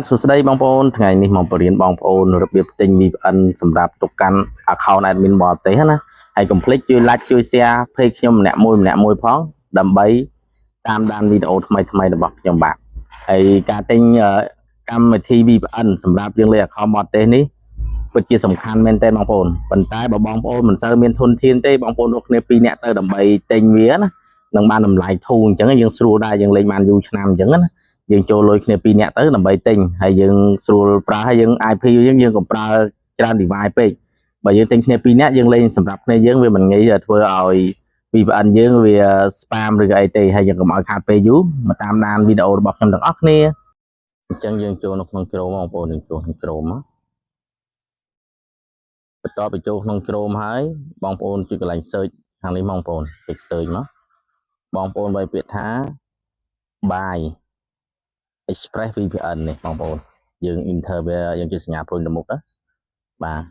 សួស្តីបងប្អូនថ្ងៃនេះមកបរៀនបងប្អូនរបៀបទិញ VPN សម្រាប់ទុកកាន់ account admin បរទេសណាហើយកុំភ្លេចជួយ like ជួយ share page ខ្ញុំម្នាក់មួយផងដើម្បីតាមដានវីដេអូថ្មីរបស់ខ្ញុំបាទហើយការទិញកម្មវិធី VPN សម្រាប់យើងលេខ account បរទេសនេះពិតជាសំខាន់មែនទែនបងប្អូនប៉ុន្តែបើបងប្អូនមិនសូវមានធនធានទេបងប្អូនរកគ្នា2នាក់ទៅដើម្បីទិញវាណានឹងបានតម្លៃធូរអញ្ចឹងយើងស្រួលដែរយើងលេងបានយូរឆ្នាំអញ្ចឹងណាយើងចូលលុយគ្នា2នាក់ទៅដើម្បីទិញហើយយើងស្រួលប្រើហើយយើង IP យើងកុំប្រើច្រើន device ពេកបើយើងទិញគ្នា2នាក់យើងលេងសម្រាប់គ្នាយើងវាមិនងាយធ្វើឲ្យ VPN យើងវា spam ឬក៏អីទេហើយយើងកុំឲ្យខាតពេលយូរមកតាមដានវីដេអូរបស់ខ្ញុំទាំងអស់គ្នាអញ្ចឹងយើងចូលនៅក្នុង Chrome បងប្អូនយើងចូលក្នុង Chrome មកបន្ទាប់ពីចូលក្នុង Chrome ហើយបងប្អូនចុចកន្លែង search ខាងនេះបងប្អូនចុច search មកបងប្អូនវាយពាក្យថា buy Express VPN នេះបងប្អូនយើង enter វាយើងចុចសញ្ញាព្រុញទៅមុខណាបាទ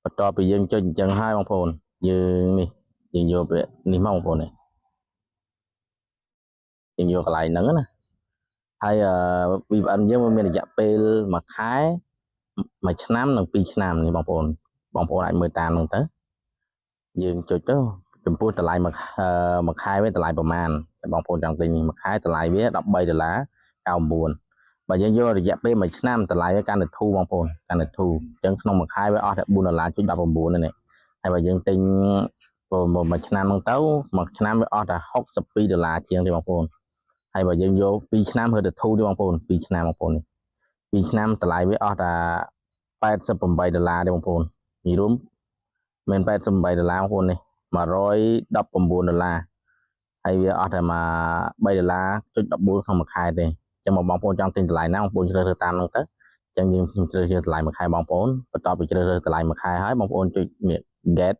បន្ទាប់ពីយើងចុចអញ្ចឹងហើយបងប្អូនយើងនេះយើងយកពាក្យនេះមកបងប្អូននេះយើងយកកន្លែងហ្នឹងណាហើយ VPN យើងវាមានរយៈពេល1ខែ1ឆ្នាំនិង2ឆ្នាំនេះបងប្អូនអាចមើលតាមហ្នឹងទៅយើងចុចទៅចំពោះតម្លៃមួយខែវាតម្លៃប្រមាណបងប្អូនចង់ទិញមួយខែតម្លៃវា$13.99បើយើងយករយៈពេល1ឆ្នាំតម្លៃវាកាន់តែធូរបងប្អូនកាន់តែធូរអញ្ចឹងក្នុងមួយខែវាអស់តែ$4.19នេះហើយបើយើងទិញមួយឆ្នាំហ្នឹងទៅមួយឆ្នាំវាអស់តែ$62ជាងទេបងប្អូនហើយបើយើងយក2ឆ្នាំគឺទៅធូរទេបងប្អូន2ឆ្នាំបងប្អូននេះ2ឆ្នាំតម្លៃវាអស់តែ$88ទេបងប្អូននិយាយរួមមិន$88បងប្អូននេះ$119ហើយវាអស់តែមក$3.14ក្នុងមួយខែទេចឹងបងប្អូនចង់ទិញតម្លៃណាបងប្អូនជ្រើសរើសតាមនោះទៅចឹងយើងជ្រើសរើសតម្លៃមួយខែបងប្អូនបន្ទាប់ពីជ្រើសរើសតម្លៃមួយខែហើយបងប្អូនចុច get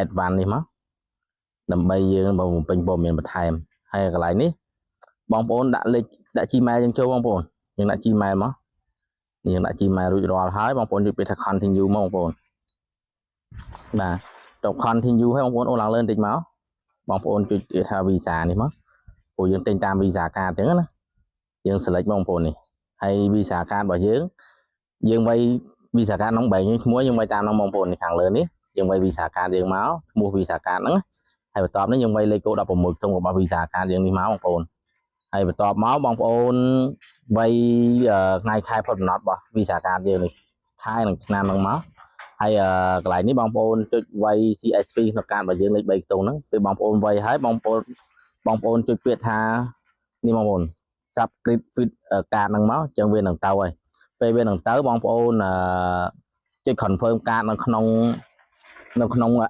advance នេះមកដើម្បីយើងបំពេញព័ត៌មានបន្ថែមហើយកន្លែងនេះបងប្អូនដាក់លេខដាក់ Gmail យើងចូលបងប្អូនយើងដាក់ Gmail មកយើងដាក់ Gmail រួចរាល់ហើយបងប្អូនយកពាក្យថា continue មកបងប្អូនបាទទៅ continue ហើយបងប្អូនអូនឡើងលើបន្តិចមកបងប្អូនចុចពាក្យថា visa នេះមកព្រោះយើងទិញតាម visa card អញ្ចឹងណាយើង select បងប្អូននេះហើយ visa card របស់យើងវាយ visa card ក្នុងបែងឈ្មោះយើងវាយតាមហ្នឹងបងប្អូននេះខាងលើនេះយើងវាយ visa card យើងមកឈ្មោះ visa card ហ្នឹងហើយបន្ទាប់នេះយើងវាយលេខកូដ16ខ្ទង់របស់ visa card យើងនេះមកបងប្អូនហើយបន្ទាប់មកបងប្អូនវាយថ្ងៃខែផុតកំណត់របស់ visa card យើងនេះខែនិងឆ្នាំហ្នឹងមកហើយកន្លែងនេះបងប្អូនចុចវាយ CSV ក្នុងការរបស់យើងលេខ3ខ្ទង់ហ្នឹងពេលបងប្អូនវាយហើយបងប្អូនចុចពាក្យថានេះបងប្អូន subscript feed ការហ្នឹងមកអញ្ចឹងវានឹងទៅហើយពេលវានឹងទៅបងប្អូនចុច confirm ការនៅក្នុង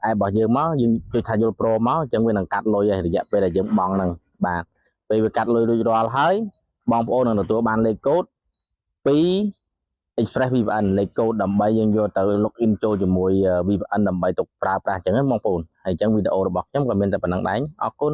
app របស់យើងមកយើងចុចថាយល់ព្រមមកអញ្ចឹងវានឹងកាត់លុយរយៈពេលដែលយើងបង់ហ្នឹងបាទពេលវាកាត់លុយរួចរាល់ហើយបងប្អូននឹងទទួលបានលេខកូដពី Express VPN លេខកូដដើម្បីយើងយកទៅ login ចូលជាមួយ VPN ដើម្បីទុកប្រើប្រាស់អញ្ចឹងបងប្អូនហើយអញ្ចឹងវីដេអូរបស់ខ្ញុំក៏មានតែប៉ុណ្្នឹងដែរអរគុណ